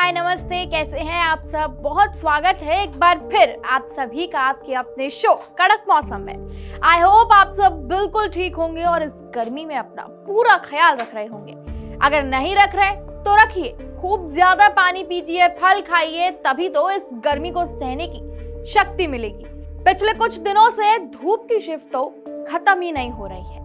हाय नमस्ते, कैसे हैं आप सब। बहुत स्वागत है एक बार फिर आप सभी का आपके अपने शो कड़क मौसम में। आई होप आप सब बिल्कुल ठीक होंगे और इस गर्मी में अपना पूरा ख्याल रख रहे होंगे। अगर नहीं रख रहे तो रखिए, खूब ज्यादा पानी पीजिए, फल खाइए, तभी तो इस गर्मी को सहने की शक्ति मिलेगी। पिछले कुछ दिनों से धूप की शिफ्ट तो खत्म ही नहीं हो रही है।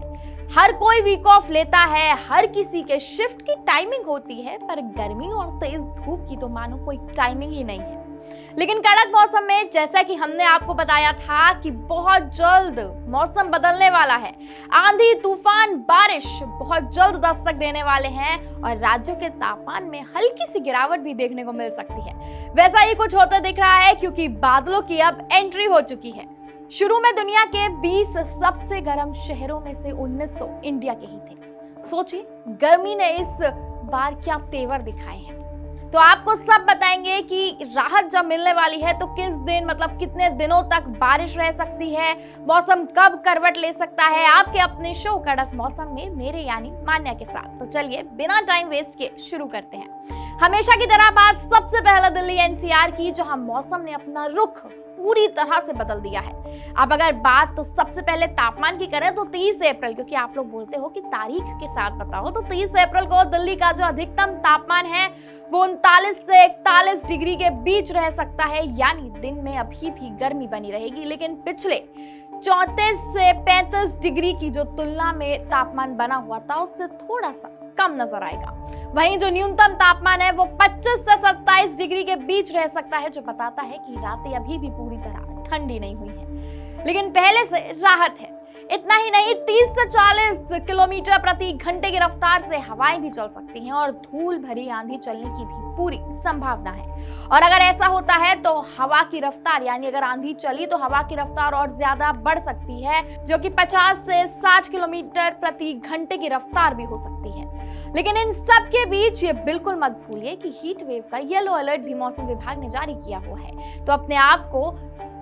हर कोई वीक ऑफ लेता है, हर किसी के शिफ्ट की टाइमिंग होती है, पर गर्मी और तेज धूप की तो मानो कोई टाइमिंग ही नहीं है। लेकिन कड़क मौसम में जैसा कि हमने आपको बताया था कि बहुत जल्द मौसम बदलने वाला है। आंधी, तूफान, बारिश बहुत जल्द दस्तक देने वाले हैं और राज्यों के तापमान में हल्की सी गिरावट भी देखने को मिल सकती है। वैसा ही कुछ होता दिख रहा है क्योंकि बादलों की अब एंट्री हो चुकी है। शुरू में दुनिया के 20 सबसे गर्म शहरों में से 19 तो इंडिया के ही थे। सोचिए गर्मी ने इस बार क्या तेवर दिखाए हैं। तो आपको सब बताएंगे कि राहत जब मिलने वाली है तो किस दिन, मतलब कितने दिनों तक बारिश रह सकती है, मौसम कब करवट ले सकता है, आपके अपने शो कड़क मौसम में मेरे यानी मान्या के साथ। तो चलिए बिना टाइम वेस्ट के शुरू करते हैं। हमेशा की तरह बात सबसे पहले दिल्ली एनसीआर की, जहां मौसम ने अपना रुख पूरी तरह से बदल दिया है। अब अगर बात तो सबसे पहले तापमान की करें तो 30 अप्रैल, क्योंकि आप लोग बोलते हो कि तारीख के साथ बताओ, तो 30 अप्रैल को दिल्ली का जो अधिकतम तापमान है वो 39 से 41 डिग्री के बीच रह सकता है। यानी दिन में अभी भी गर्मी बनी रहेगी, लेकिन पिछले 34 से 35 डिग्री की जो तुलना में तापमान बना हुआ था उससे थोड़ा सा कम नजर आएगा। वहीं जो न्यूनतम तापमान है वो 25 से 27 डिग्री के बीच रह सकता है, जो बताता है कि रातें अभी भी पूरी तरह ठंडी नहीं हुई है, लेकिन पहले से राहत है। इतना ही नहीं, 30 से 40 किलोमीटर प्रति घंटे की रफ्तार से हवाएं भी चल सकती हैं और धूल भरी आंधी चलने की भी पूरी संभावना है। और अगर ऐसा होता है तो हवा की रफ्तार, यानी अगर आंधी चली तो हवा की रफ्तार और ज्यादा बढ़ सकती है, जो कि 50 से 60 किलोमीटर प्रति घंटे की रफ्तार भी हो सकती है। लेकिन इन सब के बीच ये बिल्कुल मत भूलिए कि हीट वेव का येलो अलर्ट भी मौसम विभाग ने जारी किया हुआ है। तो अपने आप को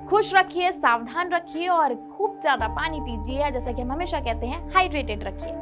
खुश रखिए, सावधान रखिए और खूब ज्यादा पानी पीजिए। जैसा कि हम हमेशा कहते हैं, हाइड्रेटेड रखिए।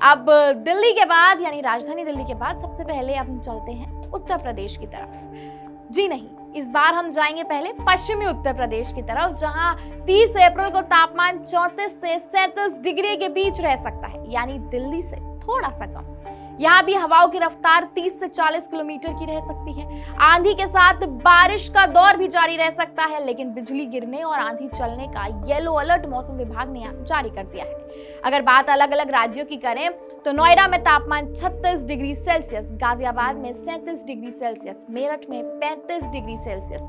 अब दिल्ली के बाद, यानी राजधानी दिल्ली के बाद सबसे पहले अब हम चलते हैं उत्तर प्रदेश की तरफ। जी नहीं, इस बार हम जाएंगे पहले पश्चिमी उत्तर प्रदेश की तरफ, जहां 30 अप्रैल को तापमान 34 से 37 डिग्री के बीच रह सकता है, यानी दिल्ली से थोड़ा सा कम। यहाँ भी हवाओं की रफ्तार 30 से 40 किलोमीटर की रह सकती है। आंधी के साथ बारिश का दौर भी जारी रह सकता है, लेकिन बिजली गिरने और आंधी चलने का येलो अलर्ट मौसम विभाग ने जारी कर दिया है। अगर बात अलग अलग राज्यों की करें तो नोएडा में तापमान 36 डिग्री सेल्सियस, गाजियाबाद में 37 डिग्री सेल्सियस, मेरठ में 35 डिग्री सेल्सियस,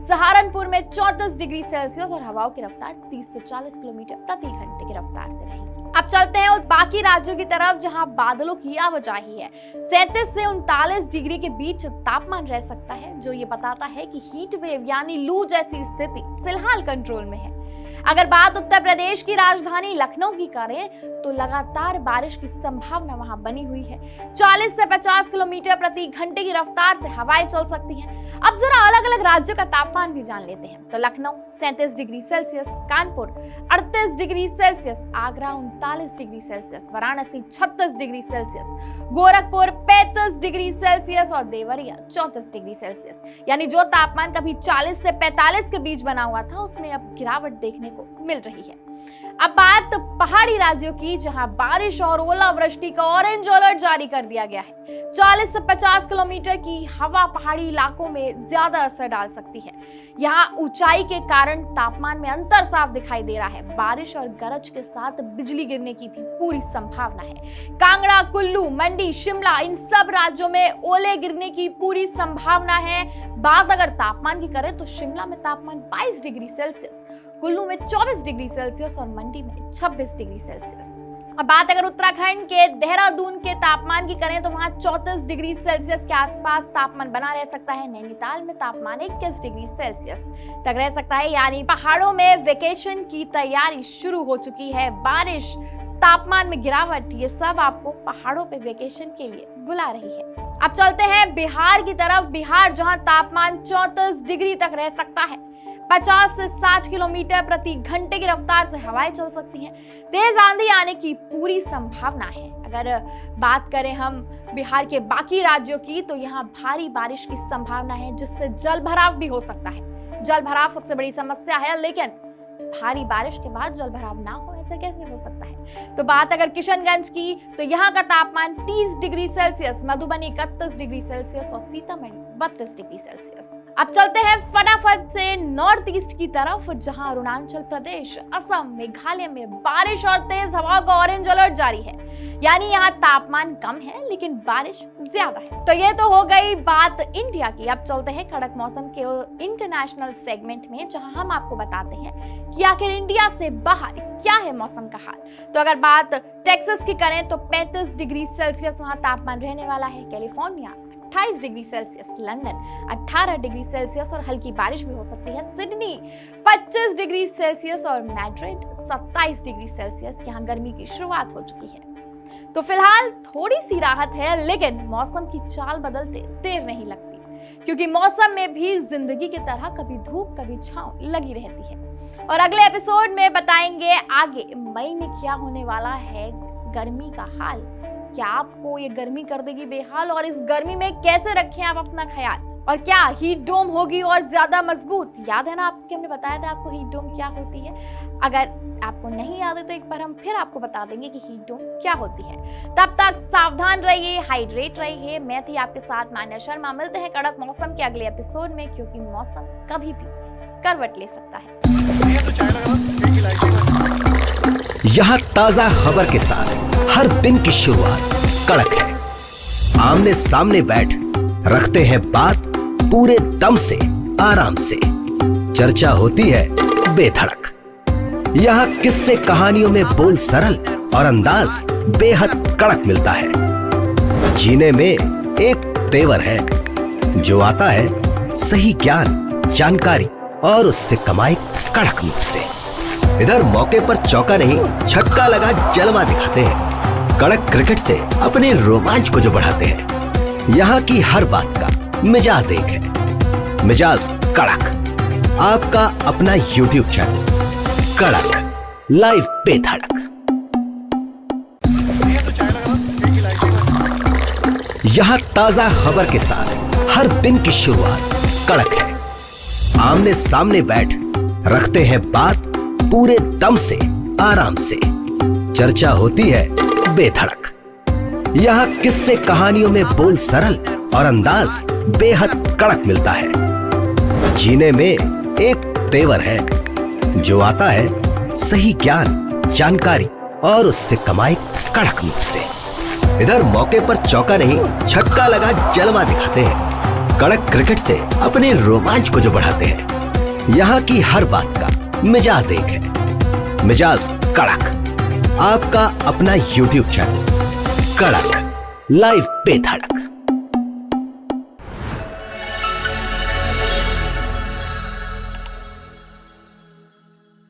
सहारनपुर में 34 डिग्री सेल्सियस और हवाओं की रफ्तार 30 से 40 किलोमीटर प्रति घंटे की रफ्तार से रहेगी। अब चलते हैं बाकी राज्यों की तरफ, जहां बादलों की आवाजाही है। 37 से 39 डिग्री के बीच तापमान रह सकता है, जो ये बताता है कि हीट वेव यानी लू जैसी स्थिति फिलहाल कंट्रोल में है। अगर बात उत्तर प्रदेश की राजधानी लखनऊ की करें तो लगातार बारिश की संभावना वहां बनी हुई है। 40 से 50 किलोमीटर प्रति घंटे की रफ्तार से हवाएं चल सकती हैं। अब जरा अलग अलग राज्यों का तापमान भी जान लेते हैं। तो Lucknow 37 degree Celsius, Kanpur 38 degree Celsius, Agra 39 degree Celsius, Varanasi 36 degree Celsius, Gorakhpur 35 degree Celsius और देवरिया 34 डिग्री सेल्सियस। यानी जो तापमान कभी 40 से 45 के बीच बना हुआ था उसमें अब गिरावट देखने को मिल रही है। अब बात पहाड़ी राज्यों की, जहां बारिश और ओलावृष्टि का ऑरेंज अलर्ट जारी कर दिया गया है। 40 से 50 किलोमीटर की हवा पहाड़ी इलाकों में ज्यादा असर डाल सकती है। यहाँ ऊंचाई के कारण तापमान में अंतर साफ दिखाई दे रहा है। बारिश और गरज के साथ बिजली गिरने की भी पूरी संभावना है। कांगड़ा, कुल्लू, मंडी, शिमला, इन सब राज्यों में ओले गिरने की पूरी संभावना है। बात अगर तापमान की करें तो शिमला में तापमान 22 डिग्री सेल्सियस, कुल्लू में 24 डिग्री सेल्सियस और मंडी में 26 डिग्री सेल्सियस। अब बात अगर उत्तराखंड के देहरादून के तापमान की करें तो वहां 34 डिग्री सेल्सियस के आसपास तापमान बना रह सकता है। नैनीताल में तापमान 21 डिग्री सेल्सियस तक रह सकता है। यानी पहाड़ों में वेकेशन की तैयारी शुरू हो चुकी है। बारिश, तापमान में गिरावट, ये सब आपको पहाड़ों पे वेकेशन के लिए बुला रही है। अब चलते हैं बिहार की तरफ। बिहार जहां तापमान 34 डिग्री तक रह सकता है। 50 से 60 किलोमीटर प्रति घंटे की रफ्तार से हवाएं चल सकती हैं। तेज आंधी आने की पूरी संभावना है। अगर बात करें हम बिहार के बाकी राज्यों की, तो यहाँ भारी बारिश की संभावना है, जिससे जल भराव भी हो सकता है। जल भराव सबसे बड़ी समस्या है, लेकिन भारी बारिश के बाद जल भराव ना हो, ऐसा कैसे हो सकता है? तो बात अगर किशनगंज की, तो यहाँ का तापमान 30 degree Celsius, Madhubani 31 degree Celsius और सीतामढ़ी 32 डिग्री सेल्सियस। अब चलते हैं फटाफट से नॉर्थ ईस्ट की तरफ, जहां अरुणाचल प्रदेश, असम, मेघालय में बारिश और तेज हवा का ऑरेंज अलर्ट जारी है। यानी यहाँ तापमान कम है लेकिन बारिश ज्यादा है। तो ये तो हो गई बात इंडिया की। अब चलते हैं कड़क मौसम के इंटरनेशनल सेगमेंट में, जहां हम आपको बताते हैं कि आखिर इंडिया से बाहर क्या है मौसम का हाल। तो अगर बात टेक्सास की करें तो 35 डिग्री सेल्सियस वहां तापमान रहने वाला है। California 28 degree Celsius, London 18 degree Celsius और हल्की बारिश भी हो सकती है। सिडनी 25 डिग्री सेल्सियस और मैड्रिड 27 डिग्री सेल्सियस। यहाँ गर्मी की शुरुआत हो चुकी है। तो फिलहाल थोड़ी सी राहत है, लेकिन मौसम की चाल बदलते देर नहीं लगती, क्योंकि मौसम में भी जिंदगी की तरह कभी धूप कभी छांव लगी रहती है। और अगले एपिसोड में बताएंगे आगे मई में क्या होने वाला है गर्मी का हाल। क्या आपको ये गर्मी कर देगी बेहाल, और इस गर्मी में कैसे रखें आप अपना ख्याल, और क्या हीट डोम होगी और ज्यादा मजबूत? याद है ना आपको, हमने बताया था आपको हीट डोम क्या होती है। अगर आपको नहीं याद है तो एक बार हम फिर आपको बता देंगे कि हीट डोम क्या होती है। तब तक सावधान रहिए, हाइड्रेट रहिए। मैं थी आपके साथ मान्या शर्मा। मिलते हैं कड़क मौसम के अगले एपिसोड में, क्योंकि मौसम कभी भी करवट ले सकता है। यहाँ ताजा खबर के साथ हर दिन की शुरुआत कड़क है। आमने सामने बैठ रखते हैं बात पूरे दम से, आराम से। चर्चा होती है बेधड़क। यहाँ किस्से कहानियों में बोल सरल और अंदाज बेहद कड़क मिलता है। जीने में एक तेवर है जो आता है सही ज्ञान, जानकारी और उससे कमाई कड़क नोट से। इधर मौके पर चौका नहीं, छक्का लगा जलवा दिखाते हैं। कड़क क्रिकेट से अपने रोमांच को जो बढ़ाते हैं। यहाँ की हर बात का मिजाज एक है, मिजाज कड़क। आपका अपना YouTube चैनल कड़क लाइव बेधड़क। यहाँ ताजा खबर के साथ हर दिन की शुरुआत कड़क है। आमने सामने बैठ रखते हैं बात पूरे दम से, आराम से। चर्चा होती है बेधड़क। यहाँ किस्से कहानियों में बोल सरल और अंदाज बेहद कड़क मिलता है। जीने में एक तेवर है जो आता है सही ज्ञान, जानकारी और उससे कमाई कड़क नोट से। इधर मौके पर चौका नहीं, छक्का लगा जलवा दिखाते हैं। कड़क क्रिकेट से अपने रोमांच को जो बढ़ाते हैं। यहाँ की हर बात का मिजाज एक है, मिजाज कड़क। आपका अपना YouTube चैनल कड़क लाइव बेधड़क।